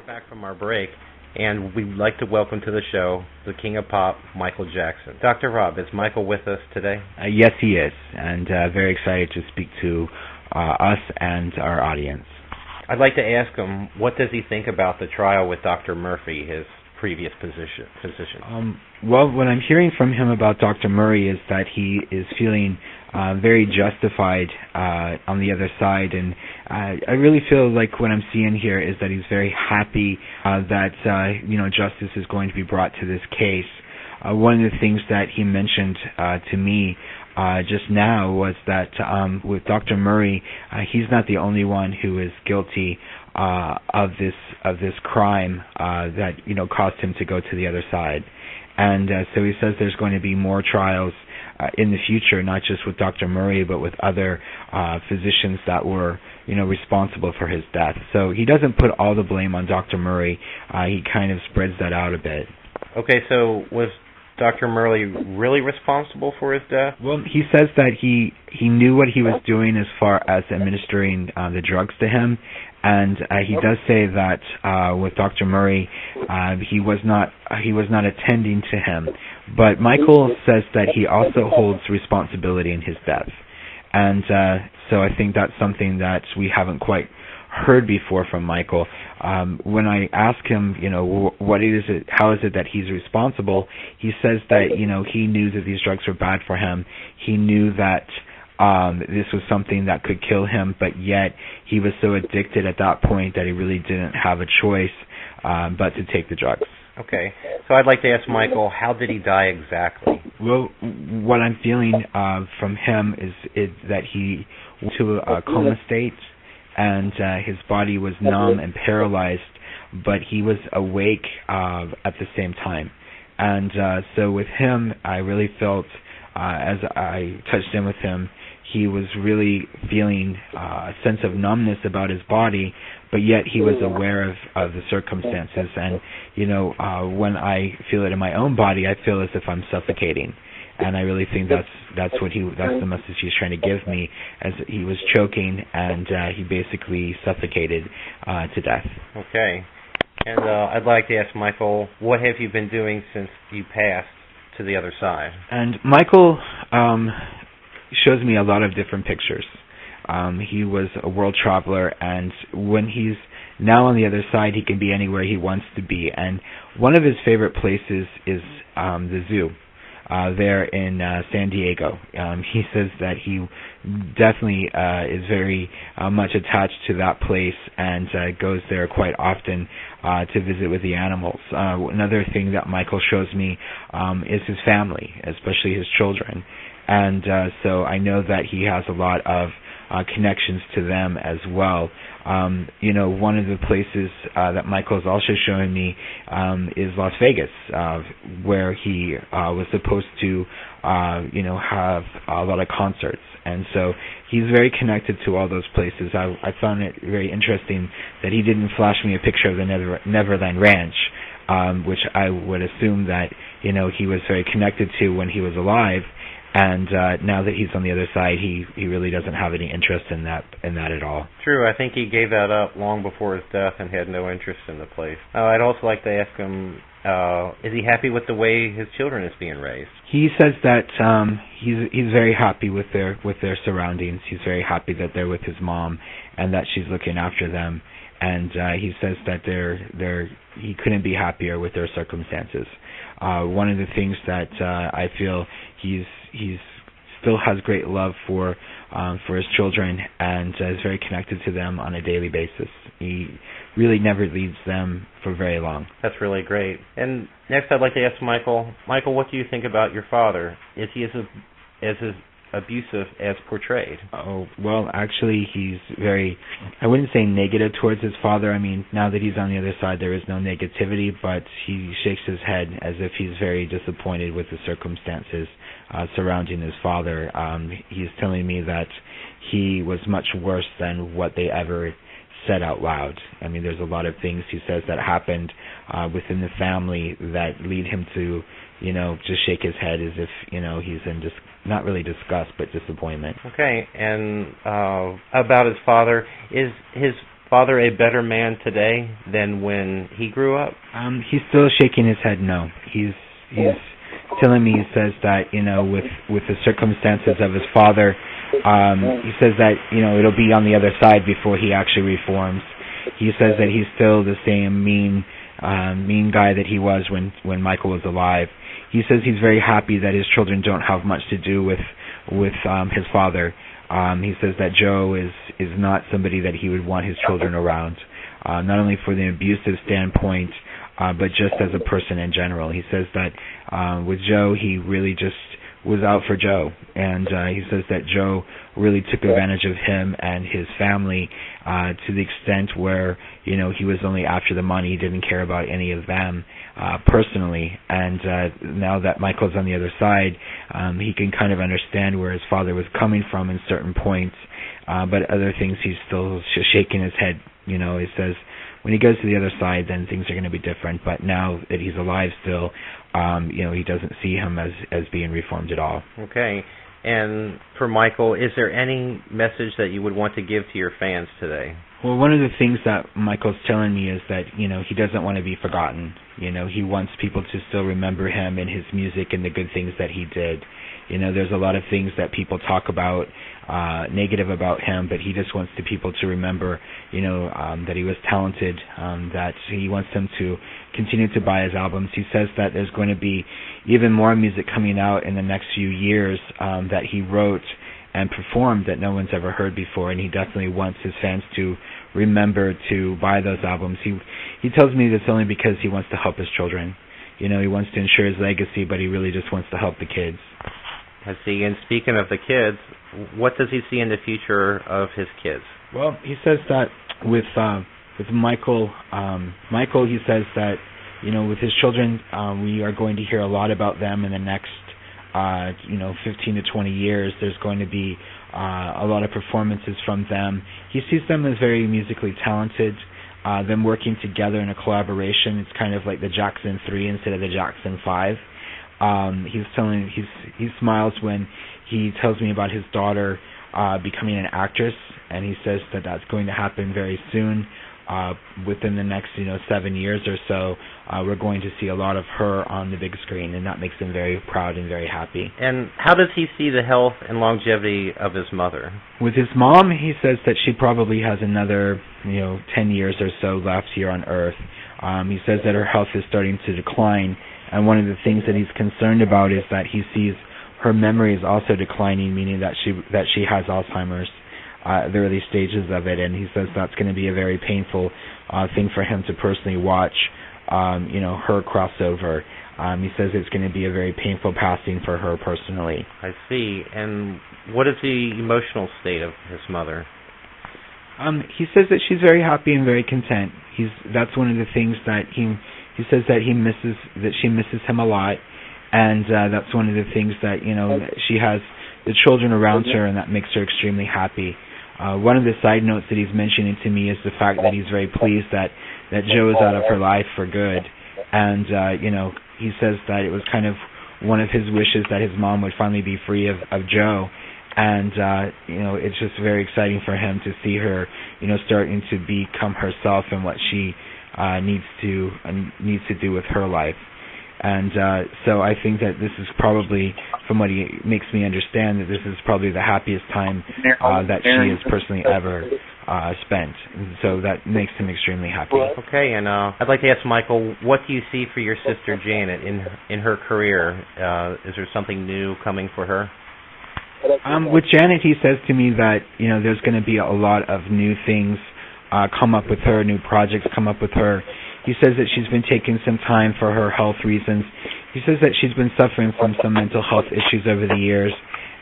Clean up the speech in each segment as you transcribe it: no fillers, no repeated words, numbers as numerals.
We're back from our break, and we'd like to welcome to the show the King of Pop, Michael Jackson. Dr. Rob, is Michael with us today? Yes, he is, and very excited to speak to us and our audience. I'd like to ask him, what does he think about the trial with Dr. Murphy, his previous physician? Well, what I'm hearing from him about Dr. Murray is that he is feeling very justified on the other side, and I really feel like what I'm seeing here is that he's very happy that justice is going to be brought to this case. One of the things that he mentioned to me just now was that with Dr. Murray, he's not the only one who is guilty of this crime that caused him to go to the other side. And so he says there's going to be more trials in the future, not just with Dr. Murray, but with other physicians that were responsible for his death. So he doesn't put all the blame on Dr. Murray. He kind of spreads that out a bit. Okay, so was Dr. Murray really responsible for his death? Well, he says that he knew what he was doing as far as administering the drugs to him, and he does say that with Dr. Murray, he was not attending to him. But Michael says that he also holds responsibility in his death, and so I think that's something that we haven't quite heard before from Michael. When I ask him, how is it that he's responsible, he says that, he knew that these drugs were bad for him. He knew that this was something that could kill him, but yet he was so addicted at that point that he really didn't have a choice but to take the drugs. Okay, so I'd like to ask Michael, how did he die exactly? Well, what I'm feeling from him is that he went to a coma state, and his body was numb and paralyzed, but he was awake at the same time. And so with him, I really felt, as I touched in with him, he was really feeling a sense of numbness about his body, but yet he was aware of the circumstances. And, when I feel it in my own body, I feel as if I'm suffocating. And I really think that's the message he's trying to give me, as he was choking and he basically suffocated to death. Okay. And I'd like to ask Michael, what have you been doing since you passed to the other side? And Michael shows me a lot of different pictures. He was a world traveler, and when he's now on the other side, he can be anywhere he wants to be. And one of his favorite places is the zoo. There in San Diego. He says that he definitely is very much attached to that place and goes there quite often to visit with the animals. Another thing that Michael shows me is his family, especially his children. And so I know that he has a lot of connections to them as well. One of the places that Michael's also showing me is Las Vegas, where he was supposed to, have a lot of concerts. And so he's very connected to all those places. I found it very interesting that he didn't flash me a picture of the Neverland Ranch, which I would assume that, he was very connected to when he was alive. And now that he's on the other side, he really doesn't have any interest in that at all. True, I think he gave that up long before his death and had no interest in the place. I'd also like to ask him, is he happy with the way his children is being raised? He says that he's very happy with their surroundings. He's very happy that they're with his mom and that she's looking after them. And he says that he couldn't be happier with their circumstances. One of the things that I feel he still has great love for his children and is very connected to them on a daily basis. He really never leaves them for very long. That's really great. And next I'd like to ask Michael, what do you think about your father? Is he as abusive as portrayed? Oh, well, actually, he's very, I wouldn't say negative towards his father. I mean, now that he's on the other side, there is no negativity, but he shakes his head as if he's very disappointed with the circumstances surrounding his father. He's telling me that he was much worse than what they ever said out loud. I mean, there's a lot of things he says that happened within the family that lead him to, just shake his head as if, he's in not really disgust, but disappointment. Okay, and about his father, is his father a better man today than when he grew up? He's still shaking his head no. He's telling me, he says that, with the circumstances of his father, he says that, it'll be on the other side before he actually reforms. He says that he's still the same mean guy that he was when Michael was alive. He says he's very happy that his children don't have much to do with his father. He says that Joe is not somebody that he would want his children around, not only for the abusive standpoint, but just as a person in general. He says that with Joe, he really just was out for Joe, and he says that Joe really took advantage of him and his family to the extent where, he was only after the money. He didn't care about any of them personally, and now that Michael's on the other side, he can kind of understand where his father was coming from in certain points, but other things he's still shaking his head. He says when he goes to the other side, then things are going to be different, but now that he's alive still, he doesn't see him as being reformed at all. Okay. And for Michael, is there any message that you would want to give to your fans today? Well, one of the things that Michael's telling me is that, he doesn't want to be forgotten. He wants people to still remember him and his music and the good things that he did. There's a lot of things that people talk about, negative about him, but he just wants the people to remember, that he was talented, that he wants them to continue to buy his albums. He says that there's going to be even more music coming out in the next few years that he wrote and performed that no one's ever heard before, and he definitely wants his fans to remember to buy those albums. He tells me this only because he wants to help his children. He wants to ensure his legacy, but he really just wants to help the kids. I see. And speaking of the kids, what does he see in the future of his kids? Well, he says that with Michael, he says that, with his children, we are going to hear a lot about them in the next 15 to 20 years. There's going to be a lot of performances from them. He sees them as very musically talented, them working together in a collaboration. It's kind of like the Jackson 3 instead of the Jackson 5. He smiles when he tells me about his daughter becoming an actress, and he says that that's going to happen very soon. Within the next 7 years or so, we're going to see a lot of her on the big screen, and that makes him very proud and very happy. And how does he see the health and longevity of his mother? With his mom, he says that she probably has another 10 years or so left here on Earth. He says that her health is starting to decline, and one of the things that he's concerned about is that he sees her memory is also declining, meaning that she has Alzheimer's. The early stages of it, and he says that's going to be a very painful thing for him to personally watch, her crossover. He says it's going to be a very painful passing for her personally. I see. And what is the emotional state of his mother? He says that she's very happy and very content. That's one of the things that he says that she misses him a lot, and that's one of the things that she has the children around her, and that makes her extremely happy. One of the side notes that he's mentioning to me is the fact that he's very pleased that Joe is out of her life for good. And, he says that it was kind of one of his wishes that his mom would finally be free of Joe. And, it's just very exciting for him to see her, starting to become herself and what she needs to do with her life. And so I think that this is probably, from what he makes me understand, that this is probably the happiest time that she has personally ever spent. And so that makes him extremely happy. Okay, and I'd like to ask Michael, what do you see for your sister Janet in her career? Is there something new coming for her? With Janet, he says to me that there's going to be a lot of new things come up with her, new projects come up with her. He says that she's been taking some time for her health reasons. He says that she's been suffering from some mental health issues over the years,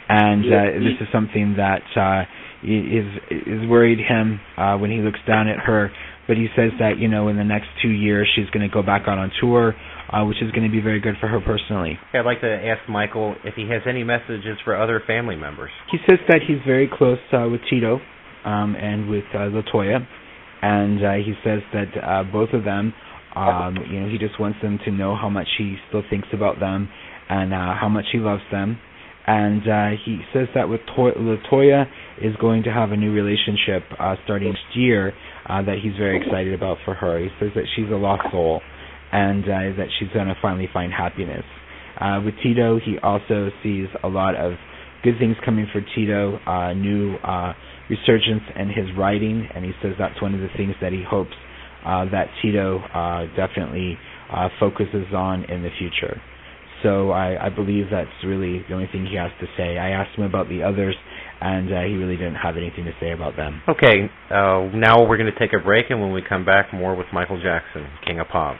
and this is something that is worried him when he looks down at her. But he says that, in the next 2 years she's going to go back out on tour, which is going to be very good for her personally. I'd like to ask Michael if he has any messages for other family members. He says that he's very close with Tito and with LaToya. And he says that both of them, he just wants them to know how much he still thinks about them and how much he loves them. And he says that with LaToya is going to have a new relationship starting next year. that he's very excited about for her. He says that she's a lost soul, and that she's going to finally find happiness. With Tito, he also sees a lot of good things coming for Tito, new resurgence in his writing, and he says that's one of the things that he hopes that Tito definitely focuses on in the future. So I believe that's really the only thing he has to say. I asked him about the others, and he really didn't have anything to say about them. Okay, now we're going to take a break, and when we come back, more with Michael Jackson, King of Pop.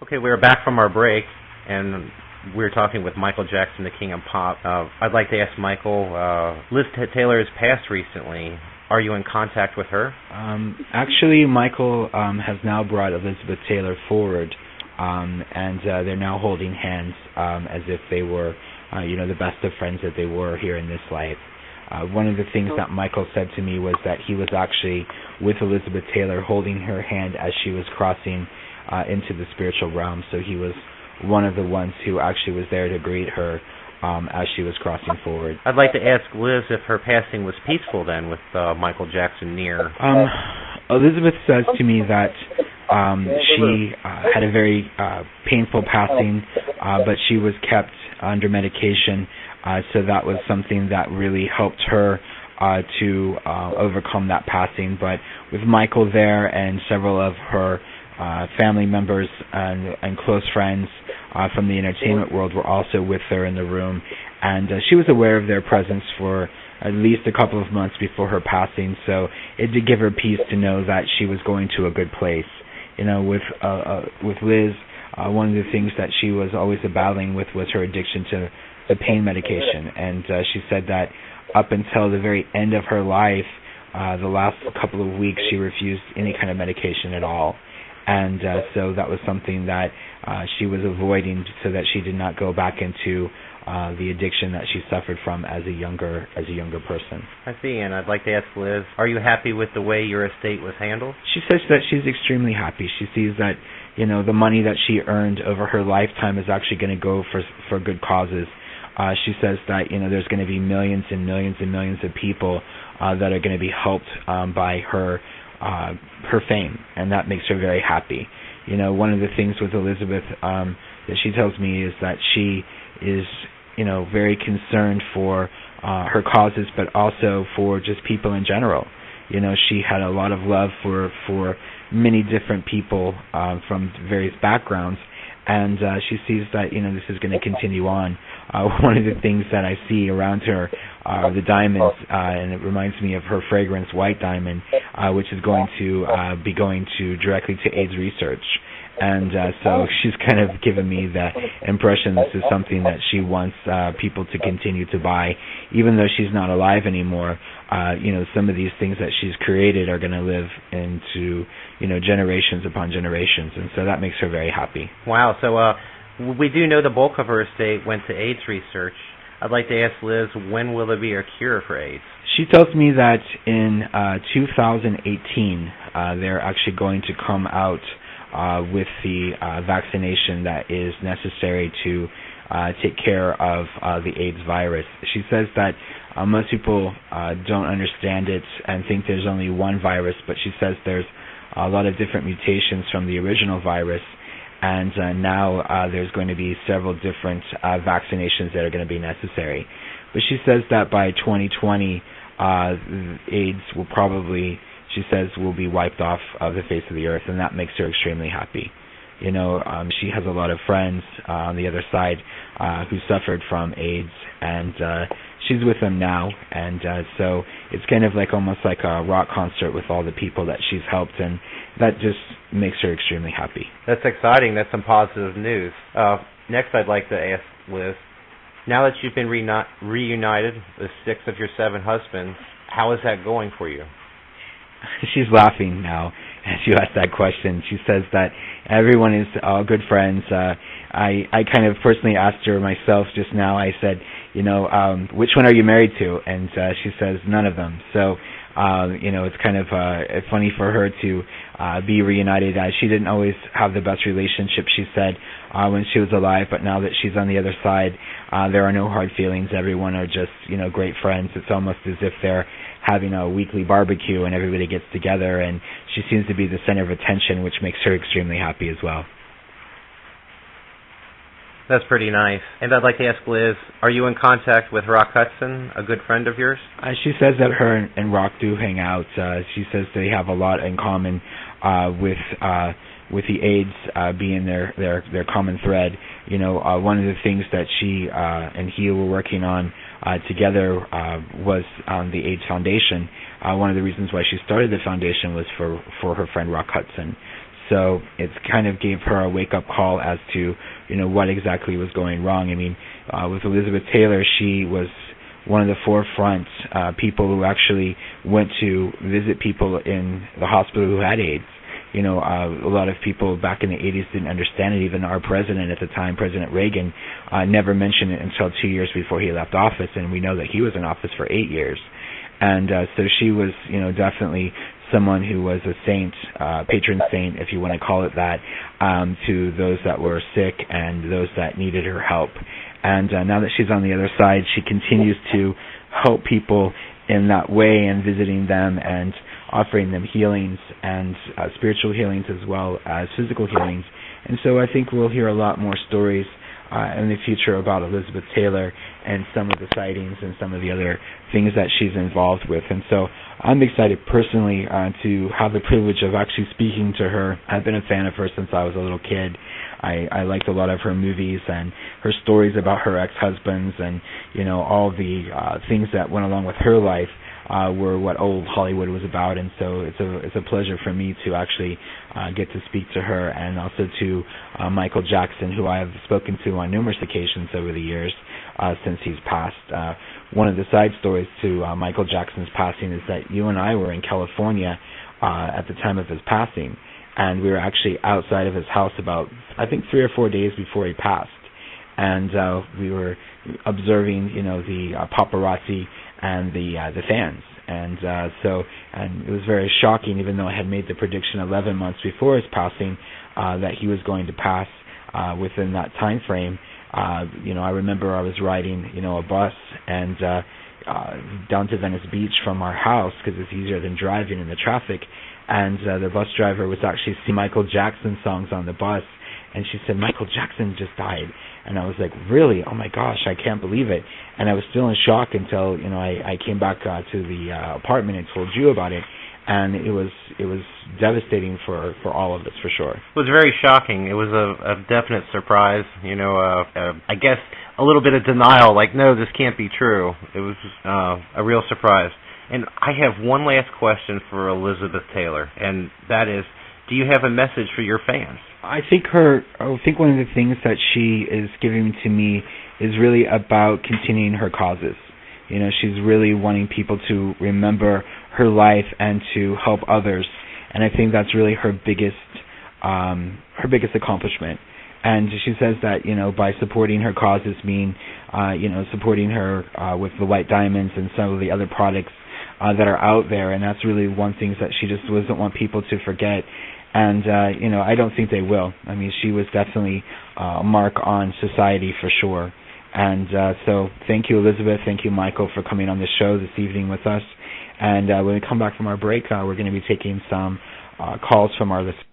Okay, we're back from our break, and we're talking with Michael Jackson, the King of Pop. I'd like to ask Michael, Liz Taylor has passed recently. Are you in contact with her? Actually, Michael has now brought Elizabeth Taylor forward, and they're now holding hands as if they were, the best of friends that they were here in this life. One of the things that Michael said to me was that he was actually with Elizabeth Taylor holding her hand as she was crossing into the spiritual realm, so he was one of the ones who actually was there to greet her as she was crossing forward. I'd like to ask Liz if her passing was peaceful then with Michael Jackson near. Elizabeth says to me that she had a very painful passing, but she was kept under medication, so that was something that really helped her to overcome that passing. But with Michael there and several of her family members and close friends from the entertainment world were also with her in the room, and she was aware of their presence for at least a couple of months before her passing, so it did give her peace to know that she was going to a good place. With Liz, one of the things that she was always battling with was her addiction to the pain medication, and she said that up until the very end of her life, the last couple of weeks, she refused any kind of medication at all. And so that was something that she was avoiding so that she did not go back into the addiction that she suffered from as a younger person. I see, and I'd like to ask Liz, are you happy with the way your estate was handled? She says that she's extremely happy. She sees that, the money that she earned over her lifetime is actually going to go for good causes. She says that, there's going to be millions and millions and millions of people that are going to be helped by her fame, and that makes her very happy. One of the things with Elizabeth that she tells me is that she is, very concerned for her causes, but also for just people in general. She had a lot of love for many different people from various backgrounds, and she sees that, this is going to continue on. One of the things that I see around her are the diamonds, and it reminds me of her fragrance, White Diamond, which is going to be going directly to AIDS research. And so she's kind of given me the impression this is something that she wants people to continue to buy. Even though she's not alive anymore, some of these things that she's created are going to live into, generations upon generations. And so that makes her very happy. Wow. So we do know the bulk of her estate went to AIDS research. I'd like to ask Liz, when will there be a cure for AIDS? She tells me that in 2018, they're actually going to come out with the vaccination that is necessary to take care of the AIDS virus. She says that most people don't understand it and think there's only one virus, but she says there's a lot of different mutations from the original virus, and now there's going to be several different vaccinations that are going to be necessary. But she says that by 2020, AIDS will probably, she says, will be wiped off of the face of the earth, and that makes her extremely happy. She has a lot of friends on the other side who suffered from AIDS, and she's with them now, and so it's kind of almost like a rock concert with all the people that she's helped, and that just makes her extremely happy. That's exciting. That's some positive news. Next, I'd like to ask Liz, now that you've been reunited with 6 of your 7 husbands, how is that going for you? She's laughing now as you ask that question. She says that everyone is all good friends. I kind of personally asked her myself just now. I said, which one are you married to? And she says none of them. So, it's kind of funny for her to be reunited. She didn't always have the best relationship, she said, when she was alive, but now that she's on the other side, there are no hard feelings. Everyone are just, great friends. It's almost as if they're having a weekly barbecue and everybody gets together, and she seems to be the center of attention, which makes her extremely happy as well. That's pretty nice. And I'd like to ask Liz, are you in contact with Rock Hudson, a good friend of yours? She says that her and Rock do hang out. She says they have a lot in common with the AIDS being their common thread. You know, one of the things that she and he were working on together was the AIDS Foundation. One of the reasons why she started the foundation was for her friend Rock Hudson. So it kind of gave her a wake-up call as to, you know, what exactly was going wrong. I mean, with Elizabeth Taylor, she was one of the forefront people who actually went to visit people in the hospital who had AIDS. You know, a lot of people back in the 80s didn't understand it. Even our president at the time, President Reagan, never mentioned it until 2 years before he left office, and we know that he was in office for 8 years. And so she was, you know, definitely someone who was a saint, patron saint, if you want to call it that, to those that were sick and those that needed her help. And now that she's on the other side, she continues to help people in that way and visiting them and offering them healings and spiritual healings as well as physical healings. And so I think we'll hear a lot more stories in the future about Elizabeth Taylor and some of the sightings and some of the other things that she's involved with. And so I'm excited personally to have the privilege of actually speaking to her. I've been a fan of her since I was a little kid. I liked a lot of her movies and her stories about her ex-husbands and, you know, all the things that went along with her life were what old Hollywood was about. And so it's a pleasure for me to actually get to speak to her, and also to Michael Jackson, who I have spoken to on numerous occasions over the years since he's passed. One of the side stories to Michael Jackson's passing is that you and I were in California at the time of his passing, and we were actually outside of his house about, I think, 3 or 4 days before he passed. And we were observing, you know, the paparazzi and the fans. And and it was very shocking, even though I had made the prediction 11 months before his passing that he was going to pass within that time frame. You know, I remember I was riding, you know, a bus and down to Venice Beach from our house, because it's easier than driving in the traffic. And the bus driver was actually singing Michael Jackson songs on the bus, and she said, "Michael Jackson just died." And I was like, "Really? Oh my gosh, I can't believe it." And I was still in shock until, you know, I came back to the apartment and told you about it. And it was devastating for all of us, for sure. It was very shocking. It was a definite surprise. You know, I guess a little bit of denial, like, no, this can't be true. It was a real surprise. And I have one last question for Elizabeth Taylor, and that is, do you have a message for your fans? I think one of the things that she is giving to me is really about continuing her causes. You know, she's really wanting people to remember her life and to help others, and I think that's really her biggest accomplishment. And she says that, you know, by supporting her causes mean, you know, supporting her with the white diamonds and some of the other products that are out there, and that's really one thing that she just doesn't want people to forget. And, you know, I don't think they will. I mean, she was definitely a mark on society for sure. And so thank you, Elizabeth. Thank you, Michael, for coming on the show this evening with us. And when we come back from our break, we're going to be taking some calls from our listeners.